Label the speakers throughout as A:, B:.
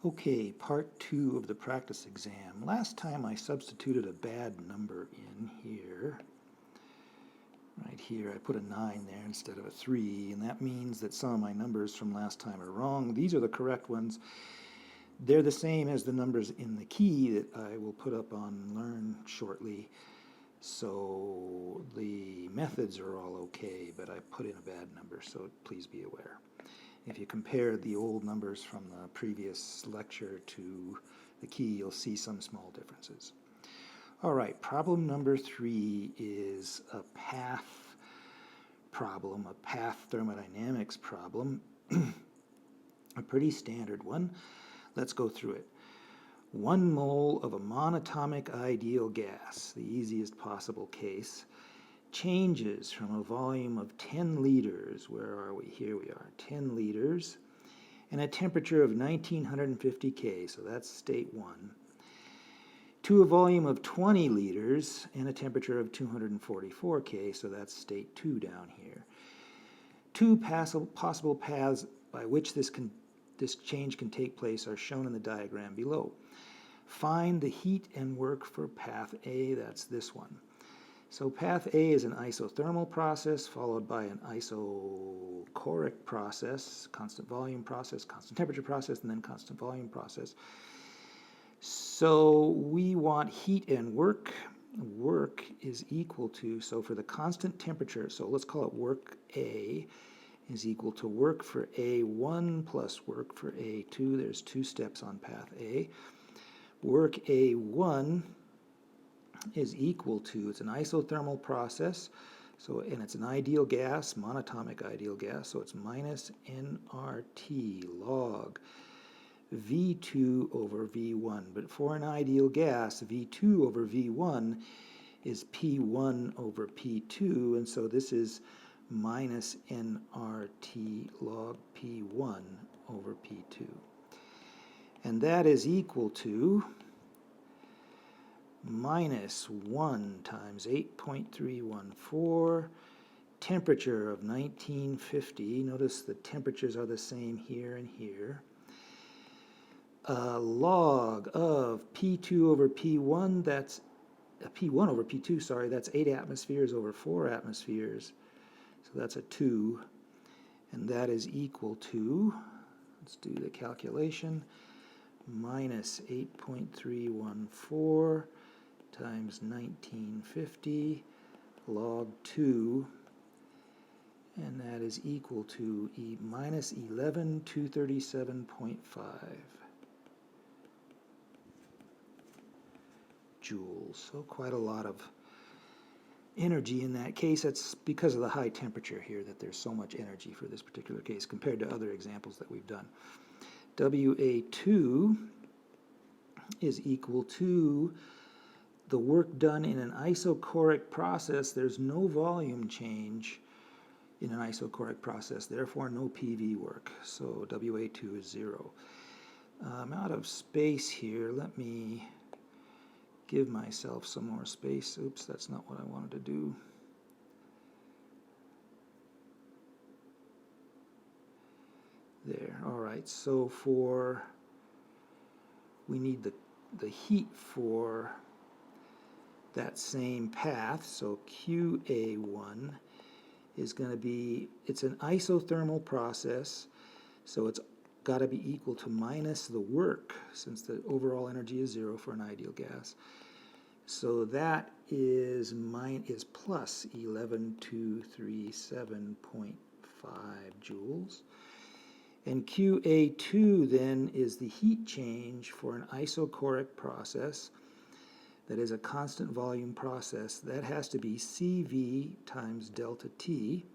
A: Okay, part 2 of the practice exam. Last time I substituted a bad number in here. Right here I put a 9 there instead of a 3, and that means that some of my numbers from last time are wrong. These are the correct ones. They're the same as the numbers in the key that I will put up on Learn shortly. So the methods are all okay, but I put in a bad number, so please be aware. If you compare the old numbers from the previous lecture to the key, you'll see some small differences. All right, problem number 3 is a path problem, a path thermodynamics problem, a pretty standard one. Let's go through it. 1 mole of a monatomic ideal gas, the easiest possible case, changes from a volume of 10 liters, where are we? Here we are, 10 liters, and a temperature of 1950 K, so that's state 1, to a volume of 20 liters and a temperature of 244 K, so that's state 2 down here. 2 possible paths by which this change can take place are shown in the diagram below. Find the heat and work for path A, that's this one. So path A is an isothermal process followed by an isochoric process, constant volume process, constant temperature process, and then constant volume process. So we want heat and work. Work is equal to, so for the constant temperature, so let's call it work A, is equal to work for A1 plus work for A2. There's 2 steps on path A. Work A1 is equal to, it's an isothermal process, and it's an ideal gas, monatomic ideal gas, so it's minus nRT log V2 over V1. But for an ideal gas, V2 over V1 is P1 over P2, and so this is minus nRT log P1 over P2. And that is equal to minus 1 times 8.314, temperature of 1950. Notice the temperatures are the same here and here. Log of P2 over P1, that's P1 over P2, sorry, that's 8 atmospheres over 4 atmospheres. So that's a 2. And that is equal to, let's do the calculation, minus 8.314 times 1950 log 2, and that is equal to minus 11,237.5 joules. So quite a lot of energy in that case. That's because of the high temperature here that there's so much energy for this particular case compared to other examples that we've done. WA2 is equal to the work done in an isochoric process. There's no volume change in an isochoric process, therefore no PV work. So WA2 is 0. I'm out of space here. Let me give myself some more space. Oops, that's not what I wanted to do. There, all right, so we need the heat for that same path, so QA1 is going to be, it's an isothermal process, so it's got to be equal to minus the work, since the overall energy is 0 for an ideal gas. So that is plus 11,237.5 joules. And QA2 then is the heat change for an isochoric process that is a constant volume process. That has to be CV times delta T.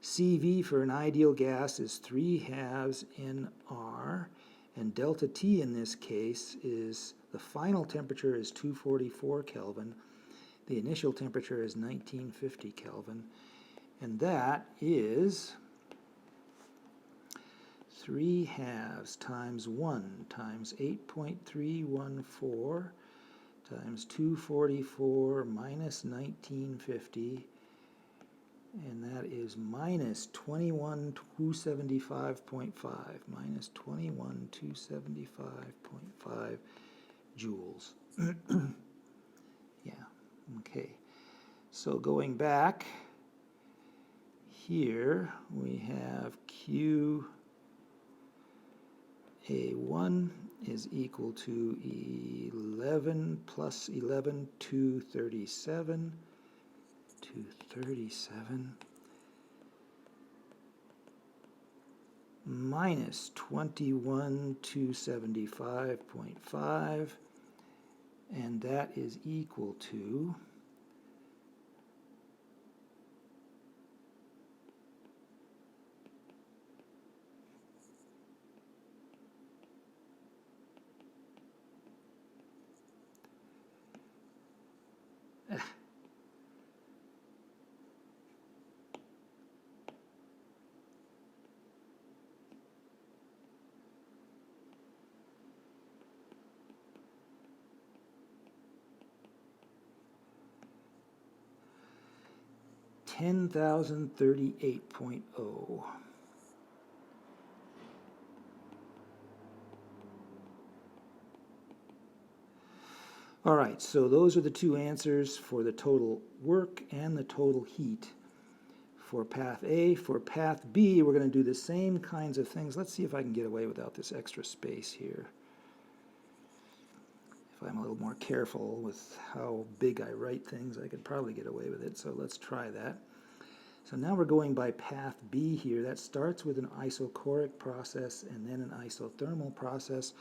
A: CV for an ideal gas is 3/2 nR, and delta T in this case is, the final temperature is 244 Kelvin, the initial temperature is 1950 Kelvin, and that is 3/2 times 1 times 8.314 times 244 minus 1950, and that is minus 21,275.5, minus 21,275.5 joules. Yeah, okay. So going back, here we have QA1 is equal to 11 plus 11, 237, 237 minus 21,275.5, and that is equal to ten thousand 38.0. All right, so those are the two answers for the total work and the total heat for path A. For path B, we're going to do the same kinds of things. Let's see if I can get away without this extra space here. If I'm a little more careful with how big I write things, I could probably get away with it, so let's try that. So now we're going by path B here. That starts with an isochoric process and then an isothermal process.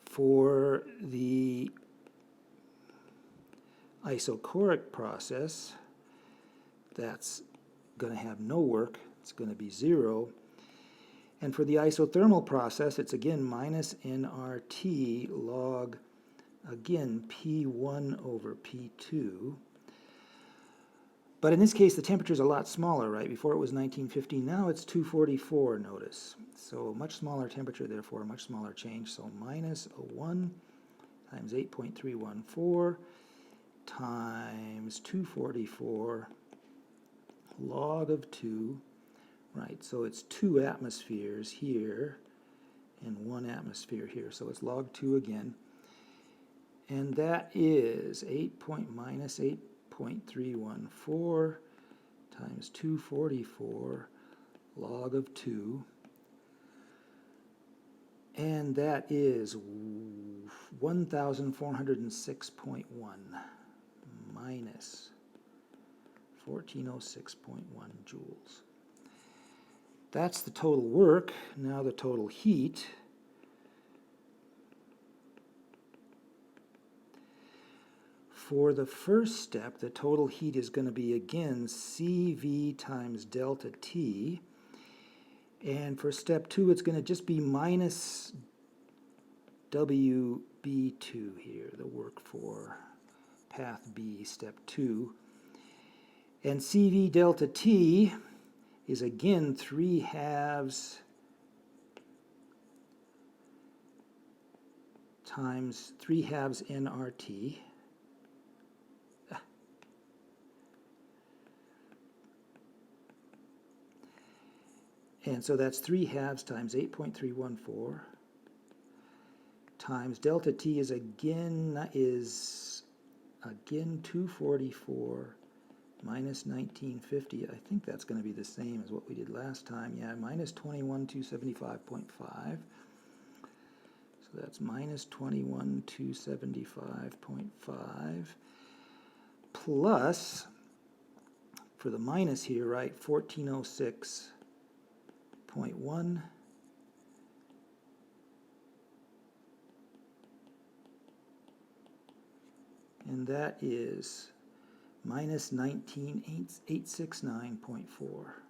A: For the isochoric process, that's going to have no work. It's going to be 0. And for the isothermal process, it's again minus nRT log, again, P1 over P2. But in this case, the temperature is a lot smaller, right? Before it was 1950, now it's 244, notice. So much smaller temperature, therefore a much smaller change. So minus 1 times 8.314 times 244 log of 2, right? So it's 2 atmospheres here and 1 atmosphere here. So it's log 2 again. And that is minus 8.314 times 244 log of 2, and that is 1,406.1 minus 1,406.1 joules. That's the total work. Now the total heat. For the first step, the total heat is going to be, again, CV times delta T. And for step 2, it's going to just be minus WB2 here, the work for path B, step 2. And CV delta T is, again, 3/2 times 3/2 nRT. And so that's 3/2 times 8.314 times delta T is again 244 minus 1950. I think that's going to be the same as what we did last time. Yeah, minus 21,275.5. So that's minus 21,275.5 plus, for the minus here, right, 1406.1, and that is minus 19,869.4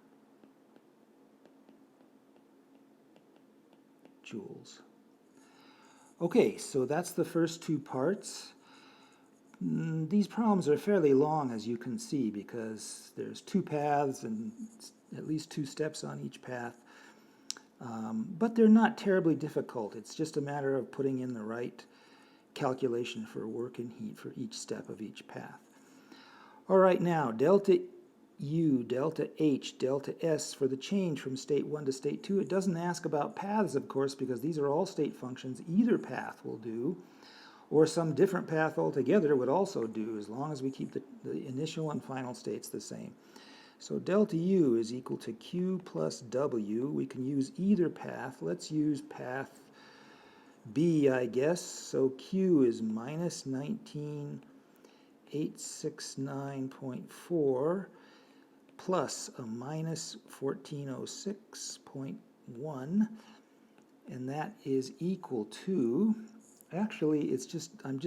A: joules. Okay, so that's the first two parts. These problems are fairly long, as you can see, because there's 2 paths and at least 2 steps on each path. But they're not terribly difficult. It's just a matter of putting in the right calculation for work and heat for each step of each path. All right, now delta U, delta H, delta S for the change from state 1 to state 2. It doesn't ask about paths, of course, because these are all state functions. Either path will do, or some different path altogether would also do, as long as we keep the initial and final states the same. So delta U is equal to Q plus W. We can use either path. Let's use path B, I guess. So Q is minus 19869.4 plus a minus 1406.1, and that is equal to, actually it's going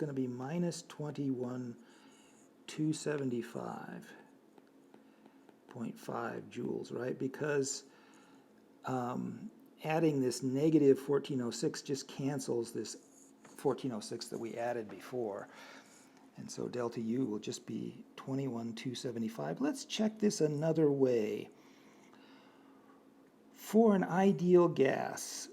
A: to be minus 21,275.5 joules, right? Because adding this negative 1406 just cancels this 1406 that we added before. And so delta U will just be 21,275. Let's check this another way. For an ideal gas,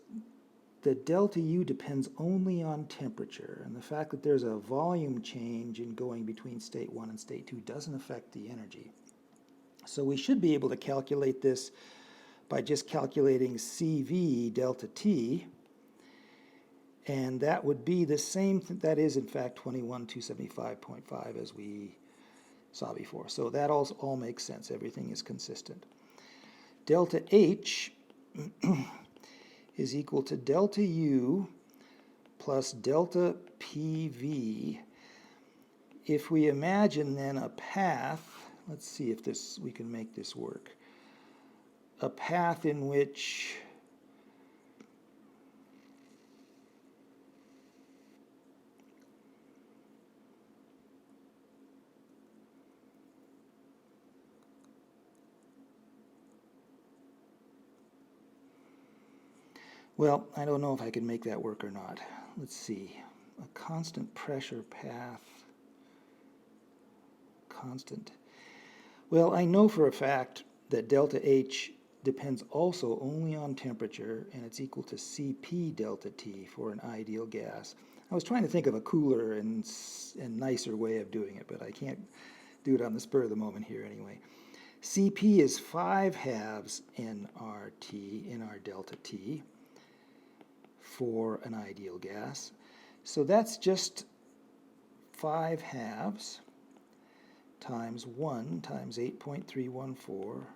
A: the delta U depends only on temperature, and the fact that there's a volume change in going between state 1 and state 2 doesn't affect the energy. So we should be able to calculate this by just calculating CV delta T, and that would be the same, that is in fact 21,275.5 as we saw before. So that all makes sense, everything is consistent. Delta H is equal to delta U plus delta PV. If we imagine then a path, let's see if we can make this work. A path in which well, I don't know if I can make that work or not. Let's see. A constant pressure path. Constant. Well, I know for a fact that delta H depends also only on temperature, and it's equal to Cp delta T for an ideal gas. I was trying to think of a cooler and nicer way of doing it, but I can't do it on the spur of the moment here anyway. Cp is 5/2 nRT, nR delta T, for an ideal gas. So that's just 5/2 times 1 times 8.314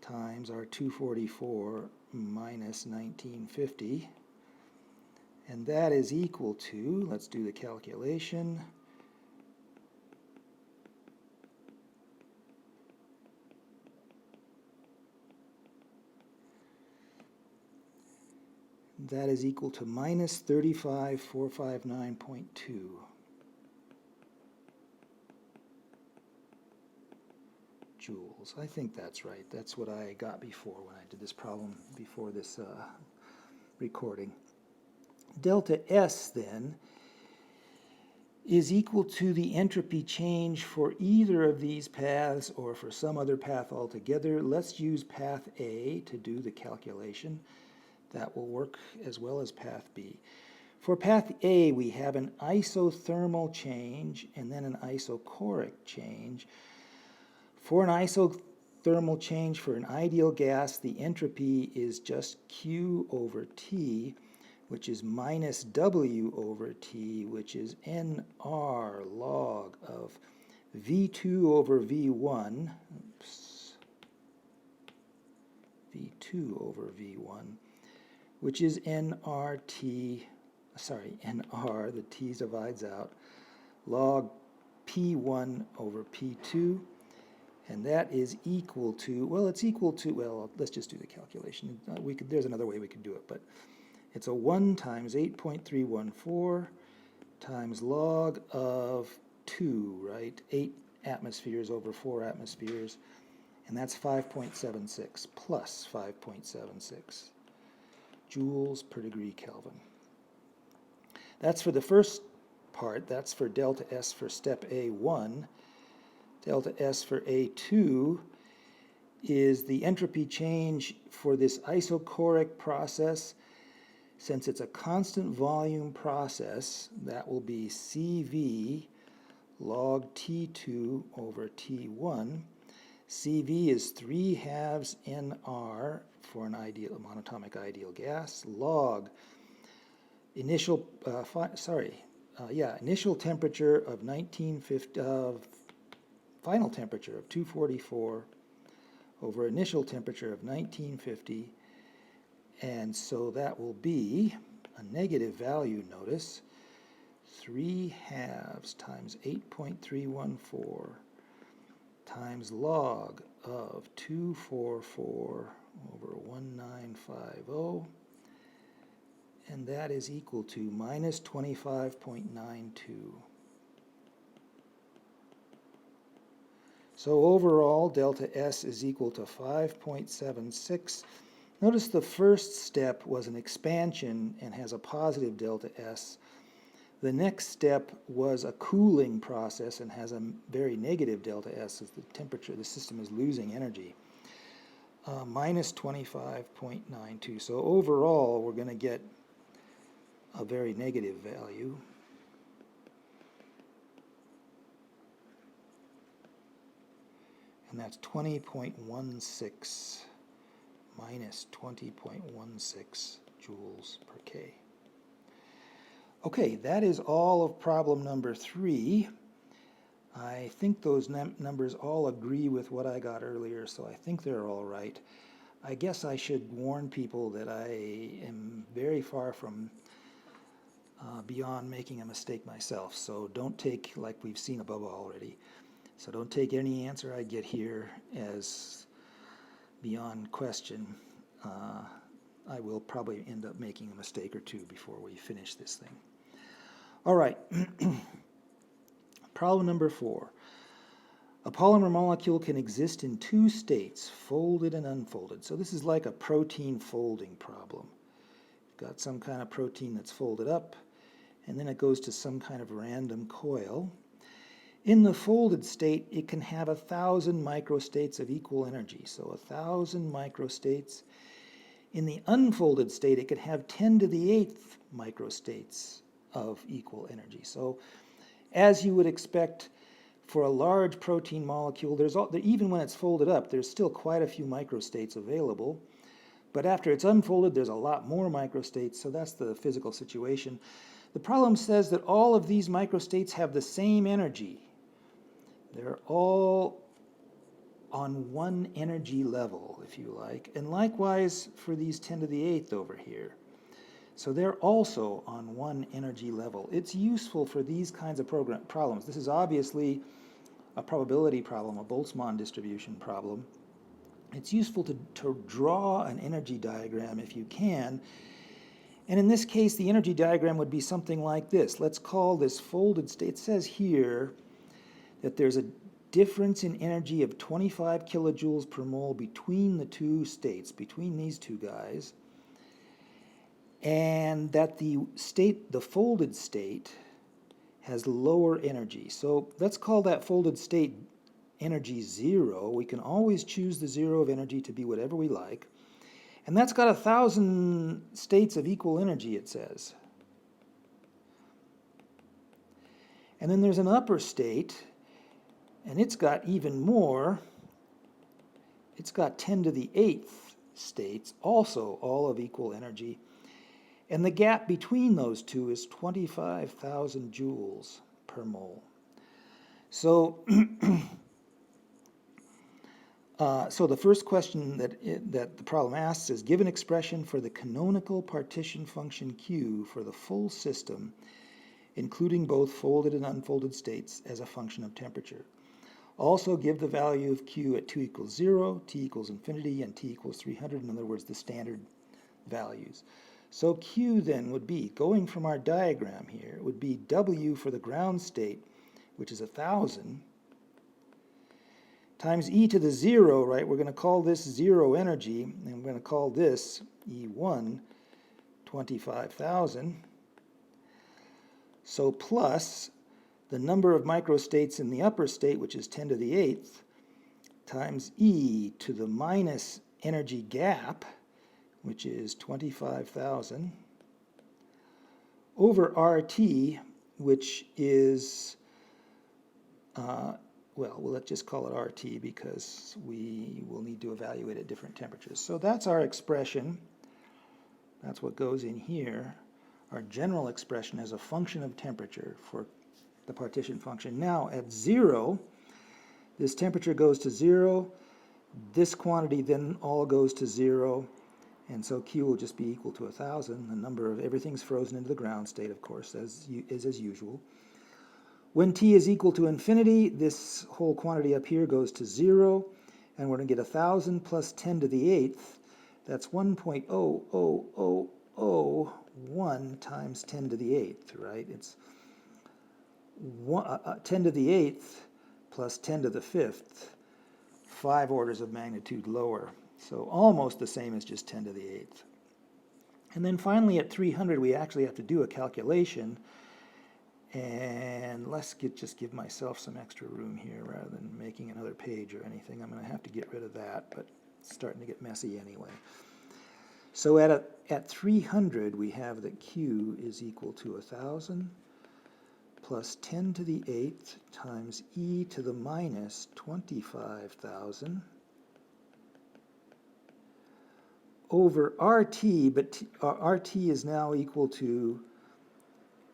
A: times our 244 minus 1950. And that is equal to, let's do the calculation, that is equal to minus 35,459.2 joules. I think that's right. That's what I got before when I did this problem before this recording. Delta S then is equal to the entropy change for either of these paths or for some other path altogether. Let's use path A to do the calculation. That will work as well as path B. For path A, we have an isothermal change and then an isochoric change. For an isothermal change for an ideal gas, the entropy is just Q over T, which is minus W over T, which is nR log of V2 over V1, V2 over V1, which is nR, the T divides out, log P1 over P2, and that is equal to, well, it's equal to, well, let's just do the calculation. There's another way we could do it, but it's a 1 times 8.314 times log of 2, right? 8 atmospheres over 4 atmospheres, and that's 5.76 plus 5.76 joules per degree Kelvin. That's for the first part. That's for delta S for step A1. Delta S for A2 is the entropy change for this isochoric process. Since it's a constant volume process, that will be CV log T2 over T1. CV is 3/2 NR for an ideal monatomic ideal gas, log initial initial temperature of 1950 final temperature of 244 over initial temperature of 1950, and so that will be a negative value, notice, 3/2 times 8.314 times log of 244 over 1950, and that is equal to minus 25.92. So overall, delta S is equal to 5.76. Notice the first step was an expansion and has a positive delta S. The next step was a cooling process and has a very negative delta S as the temperature, the system is losing energy. Minus 25.92. So overall, we're going to get a very negative value. And that's 20.16 minus 20.16 joules per K. Okay, that is all of problem number 3. I think those numbers all agree with what I got earlier, so I think they're all right. I guess I should warn people that I am very far from beyond making a mistake myself, so don't take, like we've seen above already, so don't take any answer I get here as beyond question. I will probably end up making a mistake or two before we finish this thing. All right, problem number 4. A polymer molecule can exist in 2 states, folded and unfolded. So this is like a protein folding problem. You've got some kind of protein that's folded up, and then it goes to some kind of random coil. In the folded state, it can have 1,000 microstates of equal energy, so 1,000 microstates. In the unfolded state, it could have 10 to the 8th microstates of equal energy. So as you would expect for a large protein molecule, even when it's folded up, there's still quite a few microstates available. But after it's unfolded, there's a lot more microstates, so that's the physical situation. The problem says that all of these microstates have the same energy. They're all on one energy level, if you like, and likewise for these 10 to the 8th over here. So they're also on one energy level. It's useful for these kinds of problems. This is obviously a probability problem, a Boltzmann distribution problem. It's useful to draw an energy diagram if you can. And in this case, the energy diagram would be something like this. Let's call this folded state. It says here that there's a difference in energy of 25 kilojoules per mole between the 2 states, between these 2 guys, and that the folded state has lower energy. So let's call that folded state energy 0. We can always choose the 0 of energy to be whatever we like. And that's got 1,000 states of equal energy, it says. And then there's an upper state, and it's got even more. It's got 10 to the 8th states, also all of equal energy. And the gap between those two is 25,000 joules per mole. So, so the first question that the problem asks is, give an expression for the canonical partition function Q for the full system, including both folded and unfolded states, as a function of temperature. Also give the value of Q at 2 equals 0, T equals infinity, and T equals 300, in other words, the standard values. So Q then would be, going from our diagram here, it would be W for the ground state, which is 1,000, times e to the 0, right? We're going to call this 0 energy, and we're going to call this E1, 25,000. So plus the number of microstates in the upper state, which is 10 to the 8th, times e to the minus energy gap, which is 25,000, over RT, which is well, let's just call it RT because we will need to evaluate at different temperatures. So that's our expression. That's what goes in here. Our general expression as a function of temperature for the partition function. Now at 0, this temperature goes to 0. This quantity then all goes to 0. And so Q will just be equal to 1,000. The number of everything's frozen into the ground state, of course, is as usual. When T is equal to infinity, this whole quantity up here goes to 0, and we're going to get 1,000 plus 10 to the 8th. That's 1.00001 times 10 to the 8th, right? It's 10 to the 8th plus 10 to the 5th, 5 orders of magnitude lower. So almost the same as just 10 to the 8th. And then finally at 300, we actually have to do a calculation. And let's just give myself some extra room here rather than making another page or anything. I'm going to have to get rid of that, but it's starting to get messy anyway. So at 300, we have that Q is equal to 1,000 plus 10 to the 8th times e to the minus 25,000 over RT, but RT is now equal to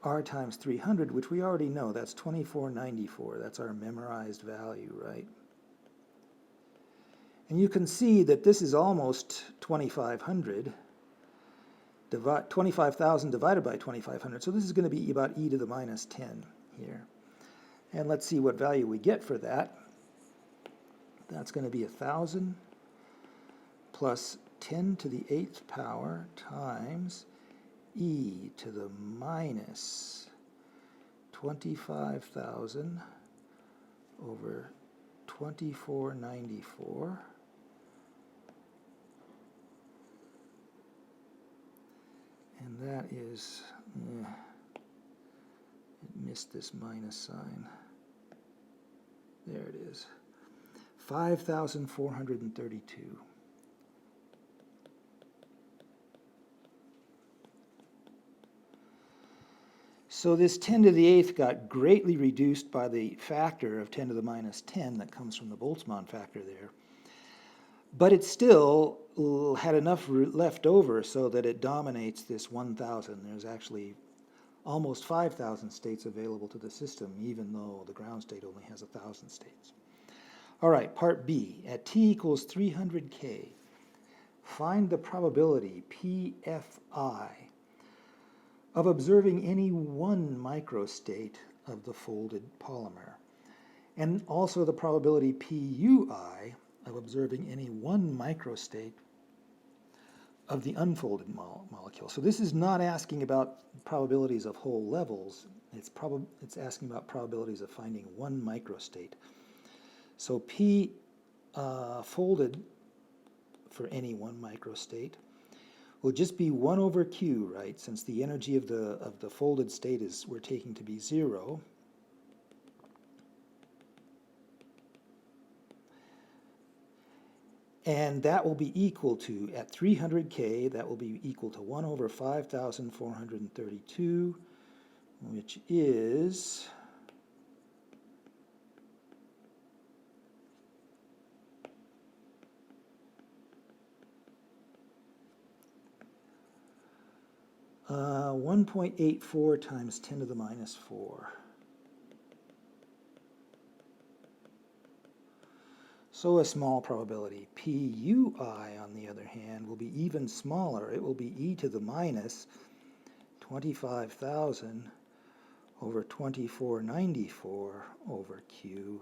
A: R times 300, which we already know. That's 2494. That's our memorized value, right? And you can see that this is almost 2,500. 25,000 divided by 2,500. So this is going to be about e to the minus 10 here. And let's see what value we get for that. That's going to be 1,000 plus 10 to the 8th power times e to the minus 25,000 over 2494. And that is, it missed this minus sign. There it is. 5,432. So this 10 to the 8th got greatly reduced by the factor of 10 to the minus 10 that comes from the Boltzmann factor there. But it still had enough left over so that it dominates this 1,000. There's actually almost 5,000 states available to the system, even though the ground state only has 1,000 states. All right, part B. At T equals 300 K, find the probability, PFI, of observing any one microstate of the folded polymer, and also the probability PUI of observing any one microstate of the unfolded molecule. So this is not asking about probabilities of whole levels. It's asking about probabilities of finding one microstate. So P folded for any one microstate will just be 1 over Q, right? Since the energy of the folded state we're taking to be 0. And that will be equal to, at 300 K, that will be equal to 1 over 5,432, which is 1.84 times 10 to the minus 4. So a small probability. PUI, on the other hand, will be even smaller. It will be e to the minus 25,000 over 2494 over Q,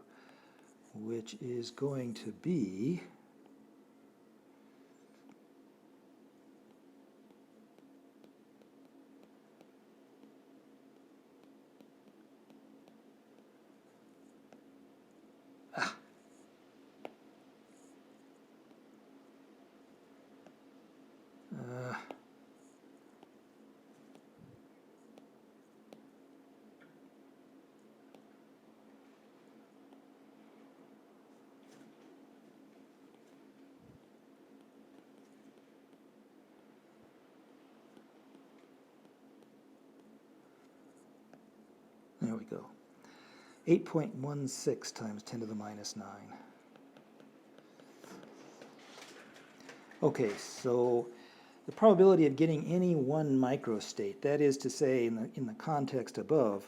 A: which is going to be 'There we go. 8.16 times 10 to the minus 9. Okay, so the probability of getting any one microstate, that is to say, in the context above,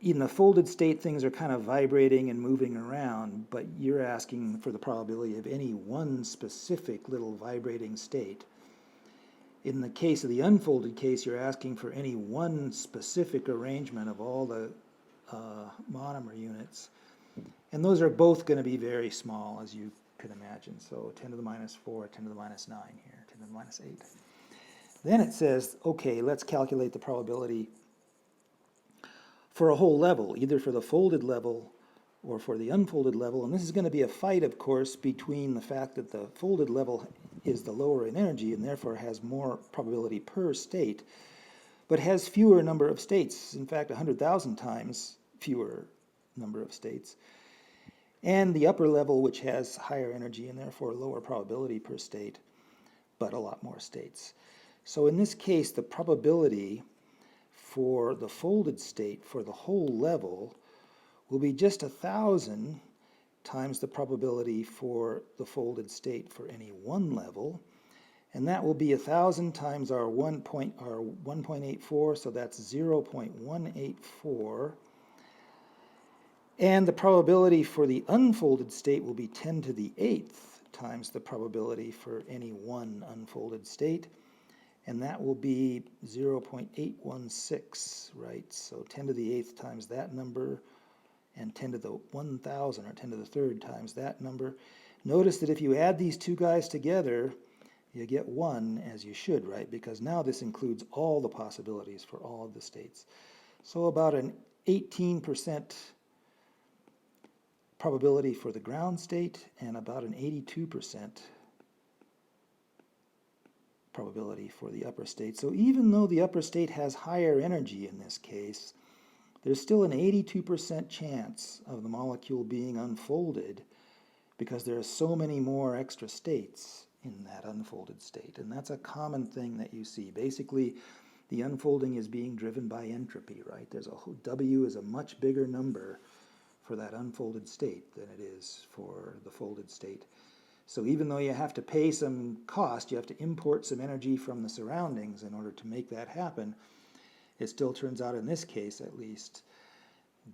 A: in the folded state, things are kind of vibrating and moving around, but you're asking for the probability of any one specific little vibrating state. In the case of the unfolded case, you're asking for any one specific arrangement of all the monomer units. And those are both going to be very small, as you can imagine. So 10 to the minus 4, 10 to the minus 9 here, 10 to the minus 8. Then it says, okay, let's calculate the probability for a whole level, either for the folded level or for the unfolded level. And this is going to be a fight, of course, between the fact that the folded level is the lower in energy and therefore has more probability per state, but has fewer number of states, in fact 100,000 times fewer number of states, and the upper level, which has higher energy and therefore lower probability per state, but a lot more states. So in this case, the probability for the folded state for the whole level will be just 1,000 times the probability for the folded state for any one level, and that will be 1,000 times our 1.84, so that's 0.184. And the probability for the unfolded state will be 10 to the 8th times the probability for any one unfolded state, and that will be 0.816, right? So 10 to the 8th times that number, and 10 to the 1,000, or 10 to the 3rd times that number. Notice that if you add these two guys together, you get 1, as you should, right? Because now this includes all the possibilities for all of the states. So about an 18% probability for the ground state and about an 82% probability for the upper state. So even though the upper state has higher energy in this case, there's still an 82% chance of the molecule being unfolded because there are so many more extra states in that unfolded state. And that's a common thing that you see. Basically, the unfolding is being driven by entropy, right? W is a much bigger number for that unfolded state than it is for the folded state. So even though you have to pay some cost, you have to import some energy from the surroundings in order to make that happen, it still turns out, in this case at least,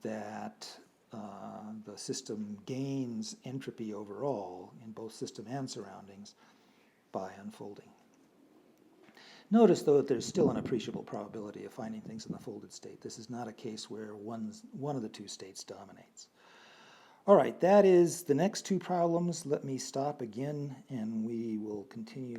A: that the system gains entropy overall in both system and surroundings by unfolding. Notice, though, that there's still an appreciable probability of finding things in the folded state. This is not a case where one of the two states dominates. All right, that is the next two problems. Let me stop again, and we will continue.